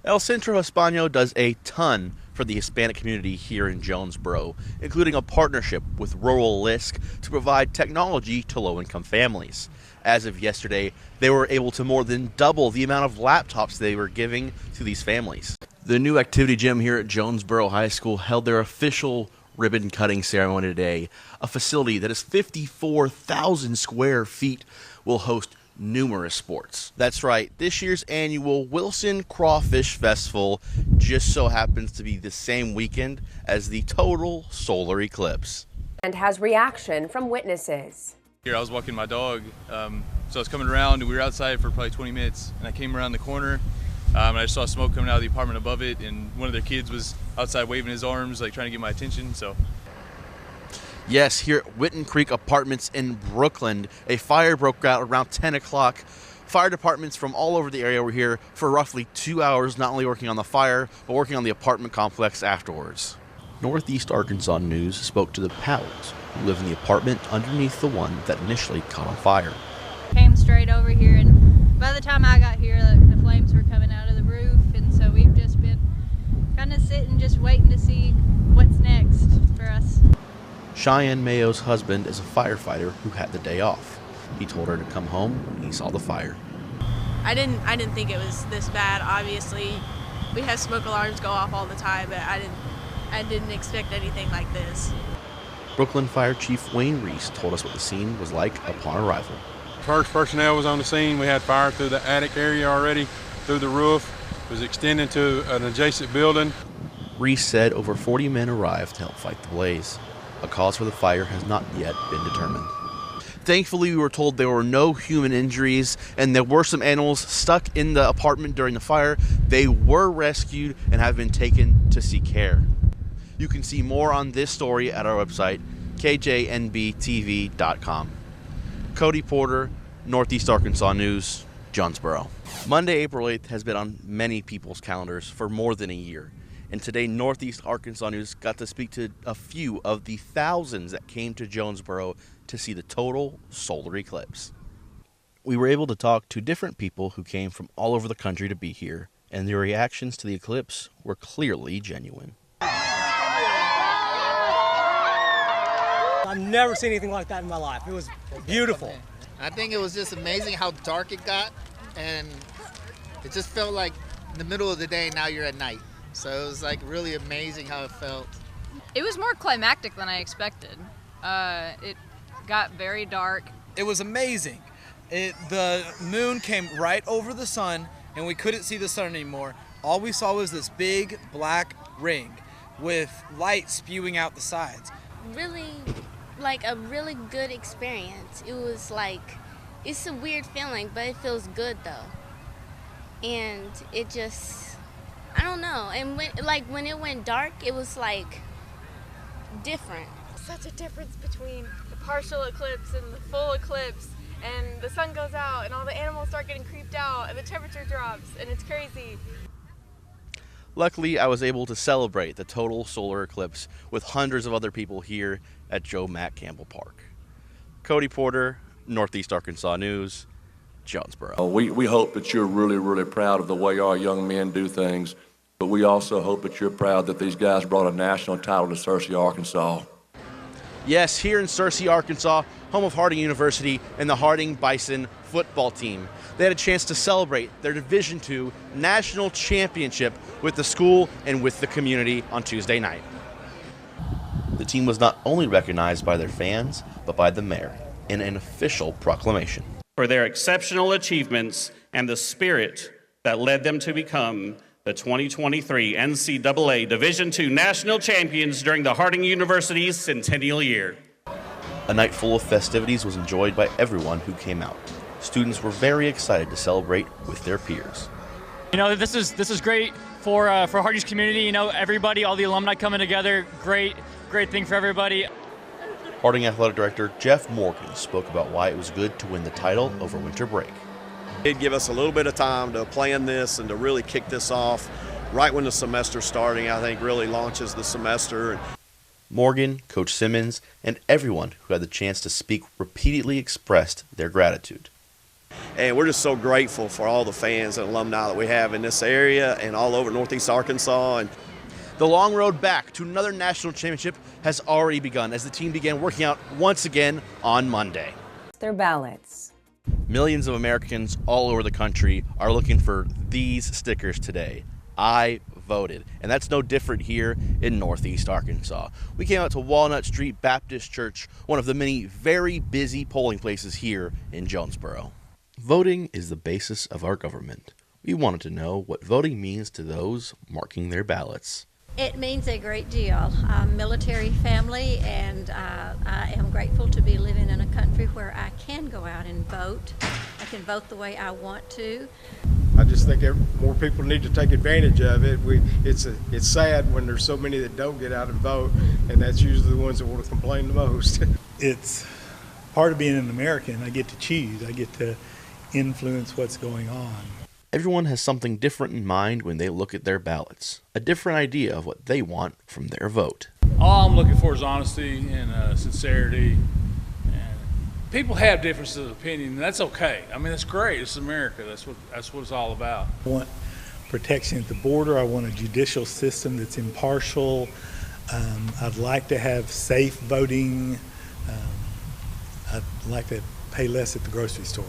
El Centro Hispano does a ton for the Hispanic community here in Jonesboro, including a partnership with Rural LISC to provide technology to low-income families. As of yesterday, they were able to more than double the amount of laptops they were giving to these families. The new activity gym here at Jonesboro High School held their official ribbon cutting ceremony today. A facility that is 54,000 square feet will host numerous sports. That's right, this year's annual Wilson Crawfish Festival just so happens to be the same weekend as the total solar eclipse. And has reaction from witnesses. Here I was walking my dog, so I was coming around and we were outside for probably 20 minutes and I came around the corner and I saw smoke coming out of the apartment above it, and one of their kids was outside waving his arms, like trying to get my attention. So yes, here at Whitten Creek Apartments in Brooklyn, a fire broke out around 10 o'clock. Fire departments from all over the area were here for roughly 2 hours, not only working on the fire, but working on the apartment complex afterwards. Northeast Arkansas News spoke to the Powells, who live in the apartment underneath the one that initially caught on fire. Came straight over here, and by the time I got here, the flames were coming out of the roof, and so we've just been kind of sitting, just waiting to see what's next for us. Cheyenne Mayo's husband is a firefighter who had the day off. He told her to come home when he saw the fire. I didn't think it was this bad. Obviously, we have smoke alarms go off all the time, but I didn't expect anything like this. Brooklyn Fire Chief Wayne Reese told us what the scene was like upon arrival. First personnel was on the scene. We had fire through the attic area already, through the roof. It was extending to an adjacent building. Reese said over 40 men arrived to help fight the blaze. A cause for the fire has not yet been determined. Thankfully, we were told there were no human injuries, and there were some animals stuck in the apartment during the fire. They were rescued and have been taken to seek care. You can see more on this story at our website, KJNBTV.com. Cody Porter, Northeast Arkansas News, Jonesboro. Monday, April 8th has been on many people's calendars for more than a year. And today, Northeast Arkansas News got to speak to a few of the thousands that came to Jonesboro to see the total solar eclipse. We were able to talk to different people who came from all over the country to be here, and their reactions to the eclipse were clearly genuine. I've never seen anything like that in my life. It was beautiful. I think it was just amazing how dark it got, and it just felt like in the middle of the day, now you're at night. So it was like really amazing how it felt. It was more climactic than I expected. It got very dark. It was amazing. The moon came right over the sun, and we couldn't see the sun anymore. All we saw was this big black ring with light spewing out the sides. Really, like a really good experience. It was like, it's a weird feeling, but it feels good though. And it just, I don't know. And when it went dark, it was like different. Such a difference between the partial eclipse and the full eclipse, and the sun goes out and all the animals start getting creeped out and the temperature drops and it's crazy. Luckily, I was able to celebrate the total solar eclipse with hundreds of other people here at Joe Mack Campbell Park. Cody Porter, Northeast Arkansas News, Jonesboro. We hope that you're really, really proud of the way our young men do things, but we also hope that you're proud that these guys brought a national title to Searcy, Arkansas. Yes, here in Searcy, Arkansas, home of Harding University and the Harding Bison football team. They had a chance to celebrate their Division II national championship with the school and with the community on Tuesday night. The team was not only recognized by their fans, but by the mayor in an official proclamation. For their exceptional achievements and the spirit that led them to become the 2023 NCAA Division II national champions during the Harding University's centennial year. A night full of festivities was enjoyed by everyone who came out. Students were very excited to celebrate with their peers. You know, this is great for Harding's community. You know, everybody, all the alumni coming together. Great thing for everybody. Harding Athletic Director Jeff Morgan spoke about why it was good to win the title over winter break. It'd give us a little bit of time to plan this and to really kick this off right when the semester's starting. I think really launches the semester. Morgan, Coach Simmons, and everyone who had the chance to speak repeatedly expressed their gratitude. And we're just so grateful for all the fans and alumni that we have in this area and all over Northeast Arkansas. And the long road back to another national championship has already begun as the team began working out once again on Monday. Their ballots. Millions of Americans all over the country are looking for these stickers today. I voted. And that's no different here in Northeast Arkansas. We came out to Walnut Street Baptist Church, one of the many very busy polling places here in Jonesboro. Voting is the basis of our government. We wanted to know what voting means to those marking their ballots. It means a great deal. I'm a military family, and I am grateful to be living in a country where I can go out and vote. I can vote the way I want to. I just think more people need to take advantage of it. It's sad when there's so many that don't get out and vote, and that's usually the ones that want to complain the most. It's part of being an American. I get to choose. I get to influence what's going on. Everyone has something different in mind when they look at their ballots, a different idea of what they want from their vote. All I'm looking for is honesty and sincerity. And people have differences of opinion, and that's okay. I mean, that's great. It's America. That's what it's all about. I want protection at the border. I want a judicial system that's impartial. I'd like to have safe voting. I'd like to pay less at the grocery store.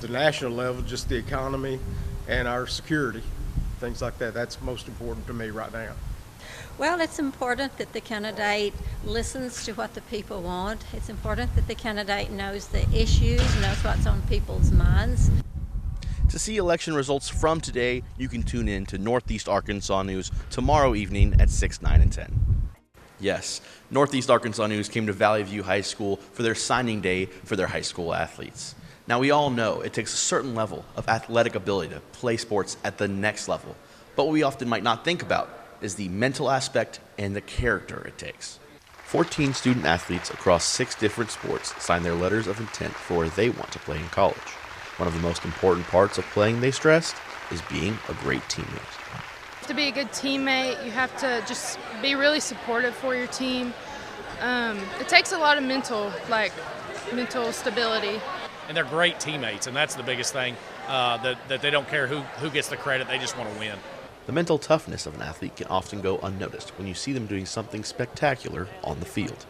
The national level, just the economy and our security, things like that. That's most important to me right now. Well, it's important that the candidate listens to what the people want. It's important that the candidate knows the issues, knows what's on people's minds. To see election results from today, you can tune in to Northeast Arkansas News tomorrow evening at 6, 9, and 10. Yes, Northeast Arkansas News came to Valley View High School for their signing day for their high school athletes. Now, we all know it takes a certain level of athletic ability to play sports at the next level, but what we often might not think about is the mental aspect and the character it takes. 14 student athletes across 6 different sports signed their letters of intent for where they want to play in college. One of the most important parts of playing, they stressed, is being a great teammate. To be a good teammate, you have to just be really supportive for your team. It takes a lot of mental stability. And they're great teammates, and that's the biggest thing, that they don't care who gets the credit, they just want to win. The mental toughness of an athlete can often go unnoticed when you see them doing something spectacular on the field.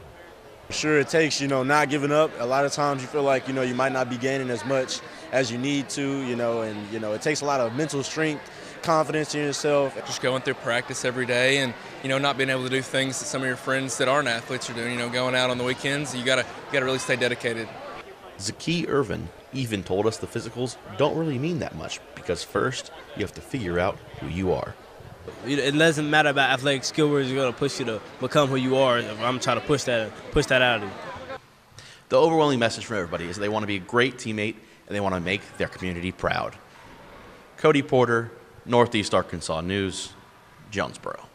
Sure, it takes, not giving up. A lot of times you feel like, you might not be gaining as much as you need to, and, it takes a lot of mental strength, confidence in yourself. Just going through practice every day and, not being able to do things that some of your friends that aren't athletes are doing, going out on the weekends. You gotta really stay dedicated. Zaki Irvin even told us the physicals don't really mean that much because first you have to figure out who you are. It doesn't matter about athletic skill, where you're going to push you to become who you are. I'm trying to push that out of you. The overwhelming message from everybody is they want to be a great teammate and they want to make their community proud. Cody Porter, Northeast Arkansas News, Jonesboro.